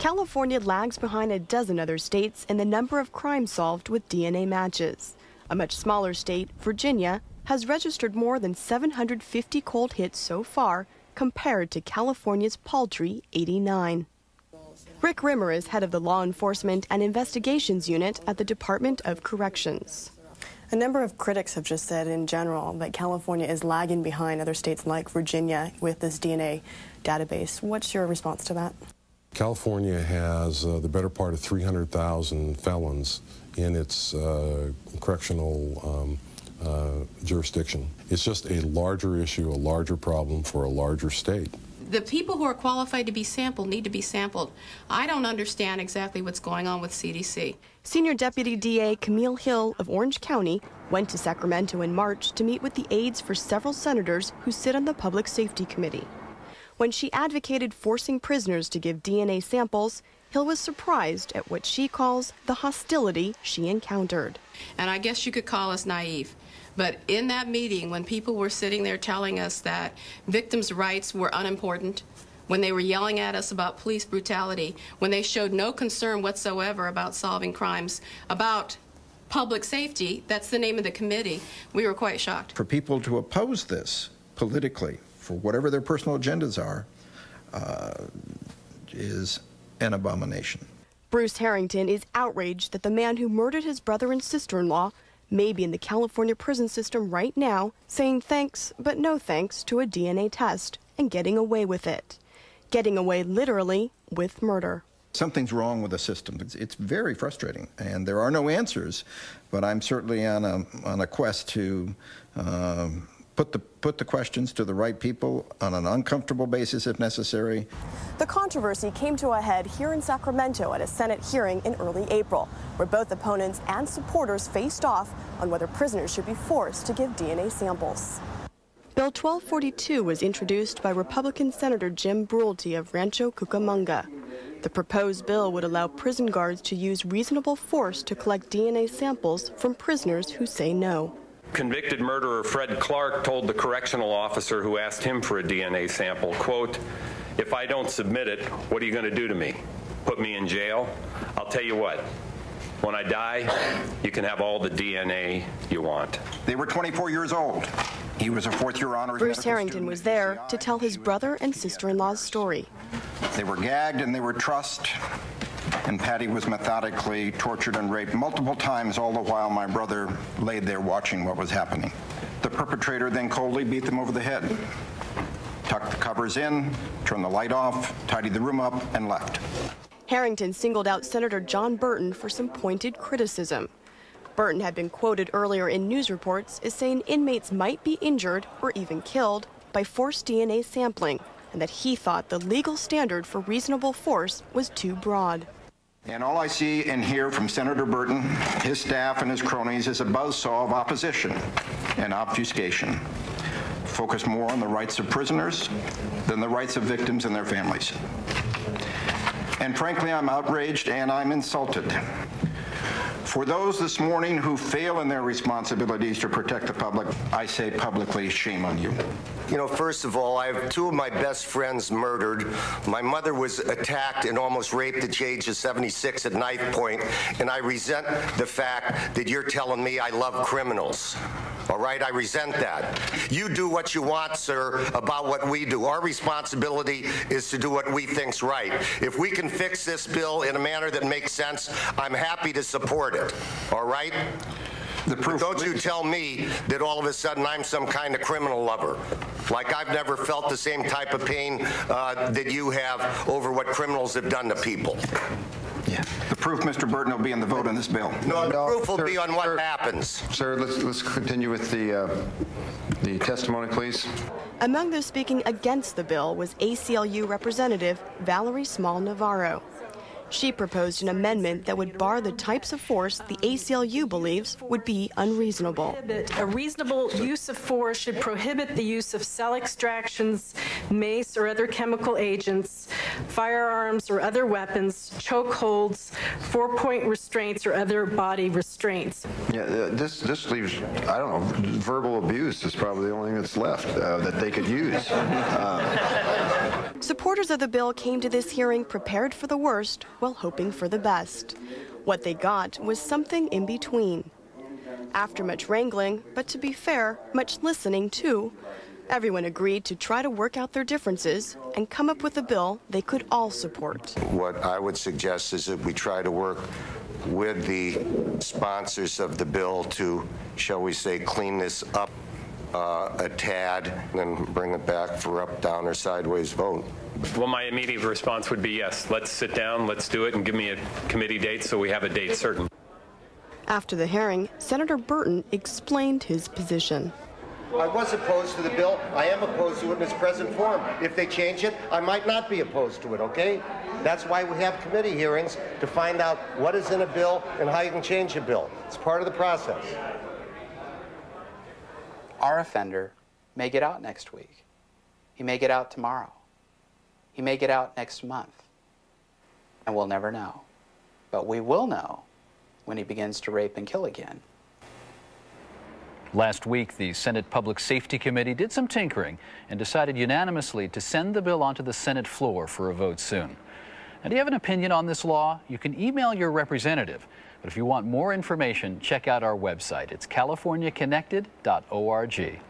California lags behind a dozen other states in the number of crimes solved with DNA matches. A much smaller state, Virginia, has registered more than 750 cold hits so far, compared to California's paltry 89. Rick Rimmer is head of the Law Enforcement and Investigations Unit at the Department of Corrections. A number of critics have just said in general that California is lagging behind other states like Virginia with this DNA database. What's your response to that? California has the better part of 300,000 felons in its correctional jurisdiction. It's just a larger issue, a larger problem for a larger state. The people who are qualified to be sampled need to be sampled. I don't understand exactly what's going on with CDC. Senior Deputy DA Camille Hill of Orange County went to Sacramento in March to meet with the aides for several senators who sit on the Public Safety Committee. When she advocated forcing prisoners to give DNA samples, Hill was surprised at what she calls the hostility she encountered. And I guess you could call us naive. But in that meeting, when people were sitting there telling us that victims' rights were unimportant, when they were yelling at us about police brutality, when they showed no concern whatsoever about solving crimes, about public safety, that's the name of the committee, we were quite shocked. For people to oppose this politically, for whatever their personal agendas are, is an abomination. Bruce Harrington is outraged that the man who murdered his brother and sister-in-law may be in the California prison system right now, saying thanks but no thanks to a DNA test and getting away with it. Getting away literally with murder. Something's wrong with the system. It's very frustrating, and there are no answers, but I'm certainly on a quest to put the questions to the right people on an uncomfortable basis if necessary. The controversy came to a head here in Sacramento at a Senate hearing in early April, where both opponents and supporters faced off on whether prisoners should be forced to give DNA samples. Bill 1242 was introduced by Republican Senator Jim Brulte of Rancho Cucamonga. The proposed bill would allow prison guards to use reasonable force to collect DNA samples from prisoners who say no. Convicted murderer Fred Clark told the correctional officer who asked him for a DNA sample, quote, "If I don't submit it, what are you going to do to me? Put me in jail? I'll tell you what, when I die, you can have all the DNA you want." They were 24 years old. He was a fourth-year honors. Bruce Harrington was there to tell his brother and sister-in-law's story. They were gagged and they were trussed, and Patty was methodically tortured and raped multiple times, all the while my brother laid there watching what was happening. The perpetrator then coldly beat them over the head, tucked the covers in, turned the light off, tidied the room up, and left. Harrington singled out Senator John Burton for some pointed criticism. Burton had been quoted earlier in news reports as saying inmates might be injured or even killed by forced DNA sampling, and that he thought the legal standard for reasonable force was too broad. And all I see and hear from Senator Burton, his staff, and his cronies is a buzzsaw of opposition and obfuscation, focused more on the rights of prisoners than the rights of victims and their families. And frankly, I'm outraged and I'm insulted. For those this morning who fail in their responsibilities to protect the public, I say publicly, shame on you. You know, first of all, I have two of my best friends murdered. My mother was attacked and almost raped at the age of 76 at knife point, and I resent the fact that you're telling me I love criminals. All right, I resent that. You do what you want, sir, about what we do. Our responsibility is to do what we think's right. If we can fix this bill in a manner that makes sense, I'm happy to support it. All right? But don't you tell me that all of a sudden I'm some kind of criminal lover. Like I've never felt the same type of pain that you have over what criminals have done to people. Yeah. The proof, Mr. Burton, will be in the vote on this bill. No, the proof will be on what happens. Sir, let's continue with the testimony, please. Among those speaking against the bill was ACLU Representative Valerie Small Navarro. She proposed an amendment that would bar the types of force the ACLU believes would be unreasonable. A reasonable use of force should prohibit the use of cell extractions, mace or other chemical agents, firearms or other weapons, chokeholds, four-point restraints or other body restraints. Yeah, this leaves, I don't know, verbal abuse is probably the only thing that's left that they could use. Supporters of the bill came to this hearing prepared for the worst while hoping for the best. What they got was something in between. After much wrangling, but to be fair, much listening too, everyone agreed to try to work out their differences and come up with a bill they could all support. What I would suggest is that we try to work with the sponsors of the bill to, shall we say, clean this up a tad, and then bring it back for up, down, or sideways vote. Well, my immediate response would be yes. Let's sit down, let's do it, and give me a committee date so we have a date certain. After the hearing, Senator Burton explained his position. I was opposed to the bill. I am opposed to it in its present form. If they change it, I might not be opposed to it, okay? That's why we have committee hearings, to find out what is in a bill and how you can change a bill. It's part of the process. Our offender may get out next week. He may get out tomorrow. He may get out next month. And we'll never know. But we will know when he begins to rape and kill again. Last week, the Senate Public Safety Committee did some tinkering and decided unanimously to send the bill onto the Senate floor for a vote soon. Now, do you have an opinion on this law? You can email your representative. But if you want more information, check out our website. It's californiaconnected.org.